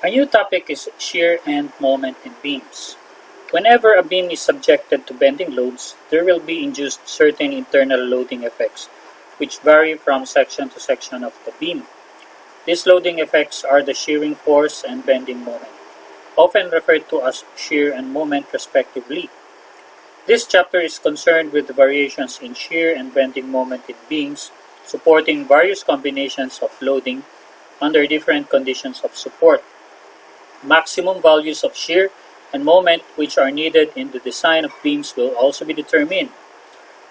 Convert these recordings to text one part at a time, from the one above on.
Our new topic is shear and moment in beams. Whenever a beam is subjected to bending loads, there will be induced certain internal loading effects, which vary from section to section of the beam. These loading effects are the shearing force and bending moment, often referred to as shear and moment respectively. This chapter is concerned with the variations in shear and bending moment in beams, supporting various combinations of loading under different conditions of support. Maximum values of shear and moment which are needed in the design of beams will also be determined.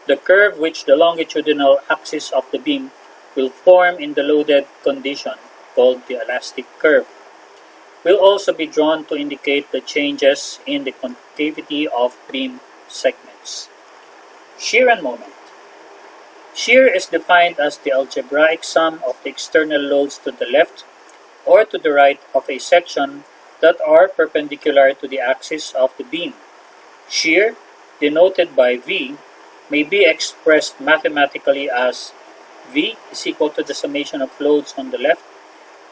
The curve which the longitudinal axis of the beam will form in the loaded condition, called the elastic curve, will also be drawn to indicate the changes in the concavity of beam segments. Shear and moment. Shear is defined as the algebraic sum of the external loads to the left or to the right of a section that are perpendicular to the axis of the beam. Shear, denoted by V, may be expressed mathematically as V is equal to the summation of loads on the left,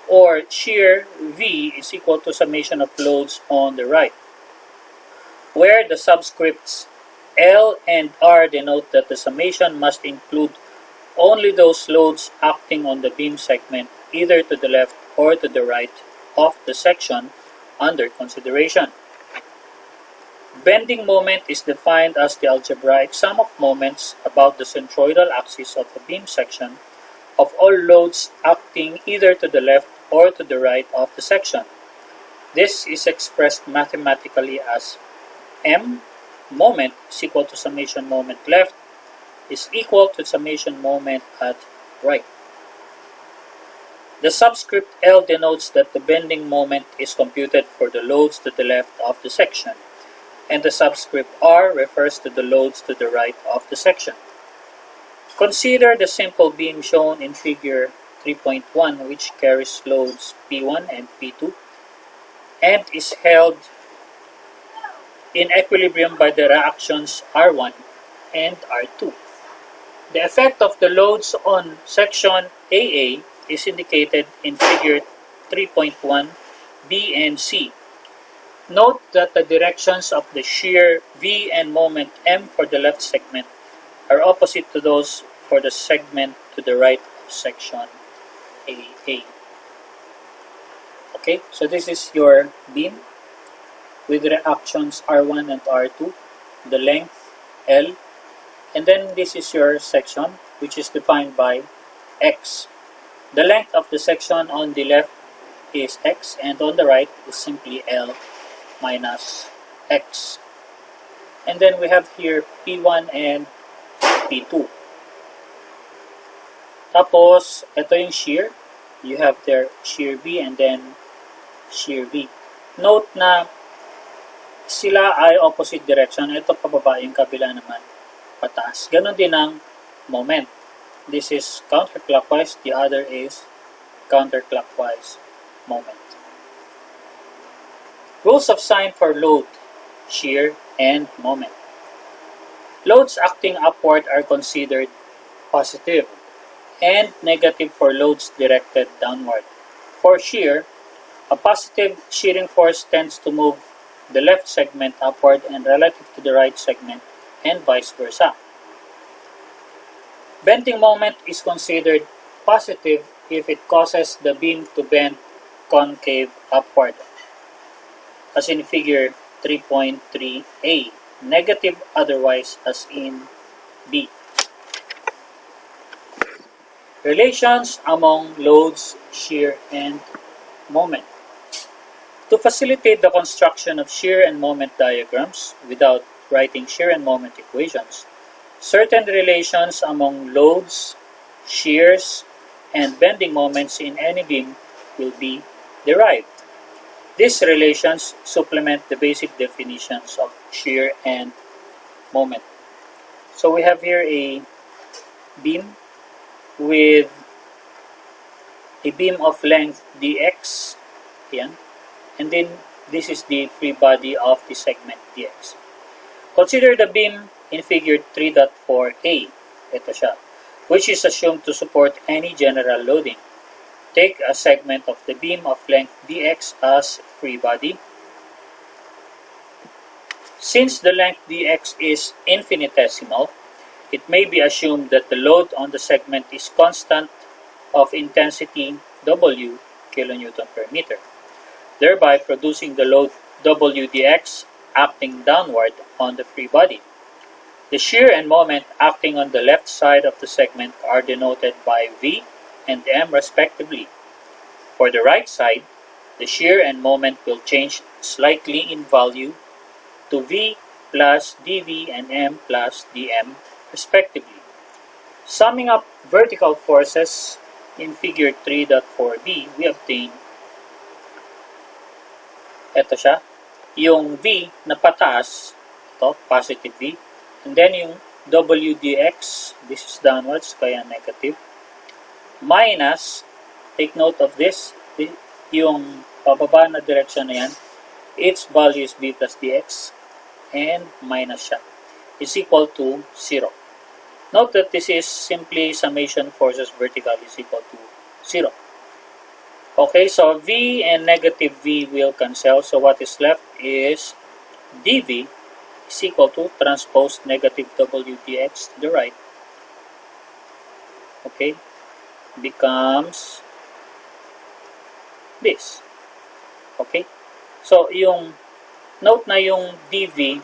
or shear V is equal to summation of loads on the right, where the subscripts L and R denote that the summation must include only those loads acting on the beam segment either to the left or to the right of the section under consideration. Bending moment is defined as the algebraic sum of moments about the centroidal axis of the beam section of all loads acting either to the left or to the right of the section. This is expressed mathematically as M moment is equal to summation moment left is equal to summation moment at right. The subscript L denotes that the bending moment is computed for the loads to the left of the section, and the subscript R refers to the loads to the right of the section. Consider the simple beam shown in figure 3.1, which carries loads P1 and P2 and is held in equilibrium by the reactions R1 and R2. The effect of the loads on section AA is indicated in figure 3.1 B and C. Note that the directions of the shear V and moment M for the left segment are opposite to those for the segment to the right of section AA. Okay, so this is your beam with reactions R1 and R2, the length L, and then this is your section, which is defined by X. The length of the section on the left is X, and on the right is simply L minus X. And then we have here P1 and P2. Tapos, ito yung shear. You have there shear V and then shear V. Note na sila ay opposite direction. Ito pababa, yung kabila naman pataas. Ganon din ang moment. This is counterclockwise, the other is counterclockwise moment. Rules of sign for load, shear, and moment. Loads acting upward are considered positive and negative for loads directed downward. For shear, a positive shearing force tends to move the left segment upward and relative to the right segment, and vice versa. Bending moment is considered positive if it causes the beam to bend concave upward, as in figure 3.3a, negative otherwise as in B. Relations among loads, shear, and moment. To facilitate the construction of shear and moment diagrams without writing shear and moment equations, certain relations among loads, shears, and bending moments in any beam will be derived. These relations supplement the basic definitions of shear and moment. So we have here a beam with a beam of length dx, yan, and then this is the free body of the segment dx. Consider the beam in figure 3.4a, ito siya, which is assumed to support any general loading. Take a segment of the beam of length dx as free body. Since the length dx is infinitesimal, it may be assumed that the load on the segment is constant of intensity W kilonewton per meter, thereby producing the load W dx acting downward on the free body. The shear and moment acting on the left side of the segment are denoted by V and M respectively. For the right side, the shear and moment will change slightly in value to V plus dV and M plus dM respectively. Summing up vertical forces in figure 3.4b, we obtain ito siya, yung V na pataas, ito, positive V, and then yung W dx, this is downwards, kaya negative, minus, take note of this, yung pababa na direction na yan, its value is B plus dx, and minus siya, is equal to 0. Note that this is simply summation forces vertical is equal to 0. Okay, so V and negative V will cancel, so what is left is dV is equal to transpose negative W dx to the right. Okay, becomes this. Okay, so yung note na yung dV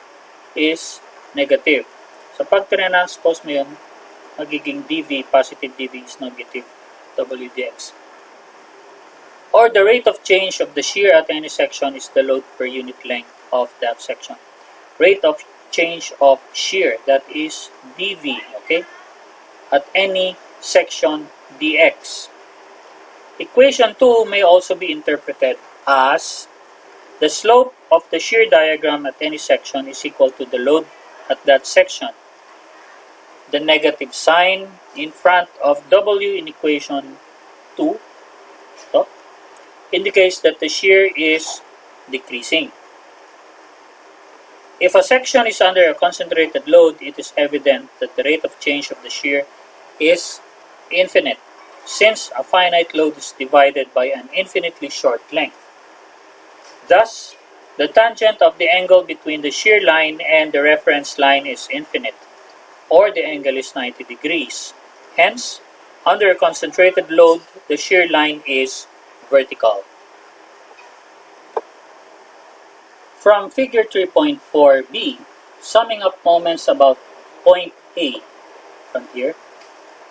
is negative. So pag transpose mo yun, magiging dV, positive dV is negative W dx. Or the rate of change of the shear at any section is the load per unit length of that section. Rate of change of shear, that is dV, okay, at any section dx. Equation 2 may also be interpreted as the slope of the shear diagram at any section is equal to the load at that section. The negative sign in front of W in equation 2 indicates that the shear is decreasing. If a section is under a concentrated load, it is evident that the rate of change of the shear is infinite, since a finite load is divided by an infinitely short length. Thus, the tangent of the angle between the shear line and the reference line is infinite, or the angle is 90 degrees. Hence, under a concentrated load, the shear line is vertical. From figure 3.4b, summing up moments about point A from here,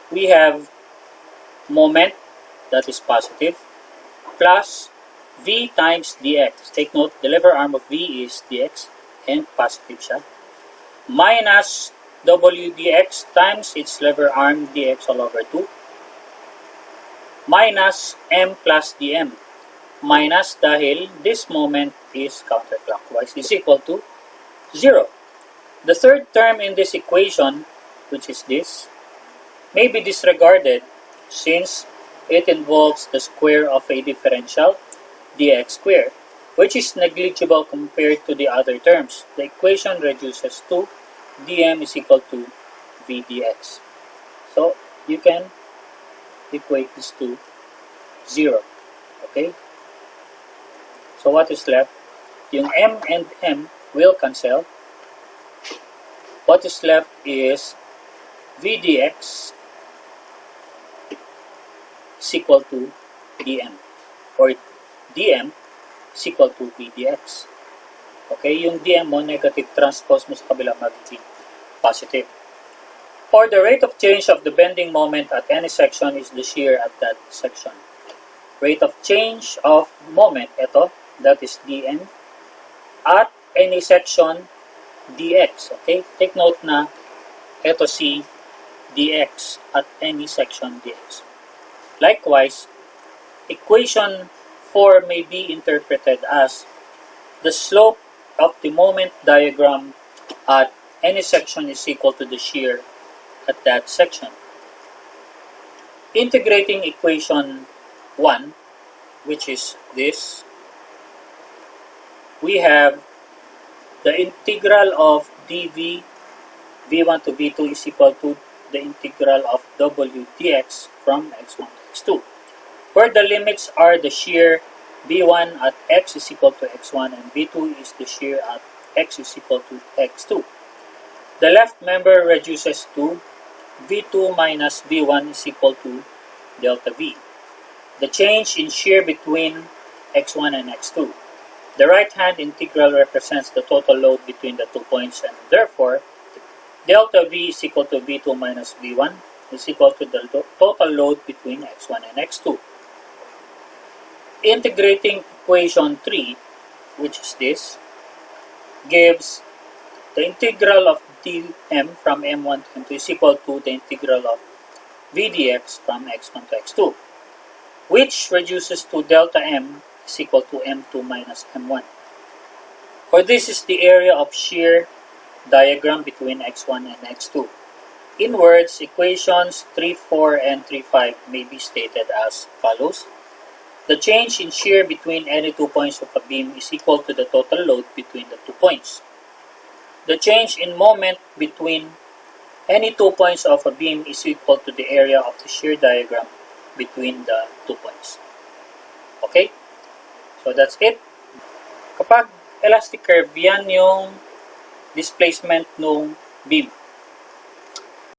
we have moment, that is positive, plus V times dx. Take note, the lever arm of V is dx, and positive siya, minus W dx times its lever arm dx all over 2, minus M plus dm, minus dahil this moment is counterclockwise, is equal to 0. The third term in this equation, which is this, may be disregarded since it involves the square of a differential, dx squared, which is negligible compared to the other terms. The equation reduces to dm is equal to v dx. So, you can equate this to 0. Okay? So, what is left? Yung m and m will cancel. What is left is v dx is equal to dm, or dm is equal to v dx. Okay, yung dm mo, negative, transpose mo sa kabila, magiging positive. Or the rate of change of the bending moment at any section is the shear at that section. Rate of change of moment, ito, that is dm, at any section dx. Okay, take note na ito si dx at any section dx. Likewise, equation 4 may be interpreted as the slope of the moment diagram at any section is equal to the shear at that section. Integrating equation 1, which is this, we have the integral of dv v1 to v2 is equal to the integral of w dx from x1 to x2. where the limits are the shear B1 at x is equal to x1 and B2 is the shear at x is equal to x2. The left member reduces to V2 minus V1 is equal to delta V, the change in shear between x1 and x2. The right-hand integral represents the total load between the 2 points, and therefore, delta V is equal to V2 minus V1 is equal to the total load between x1 and x2. Integrating equation 3, which is this, gives the integral of dm from m1 to m2 is equal to the integral of v dx from x1 to x2, which reduces to delta m is equal to m2 minus m1. For this is the area of shear diagram between x1 and x2. In words, equations 3.4 and 3.5 may be stated as follows. The change in shear between any 2 points of a beam is equal to the total load between the 2 points. The change in moment between any 2 points of a beam is equal to the area of the shear diagram between the 2 points. Okay? So that's it. Kapag elastic curve, yan yung displacement ng beam.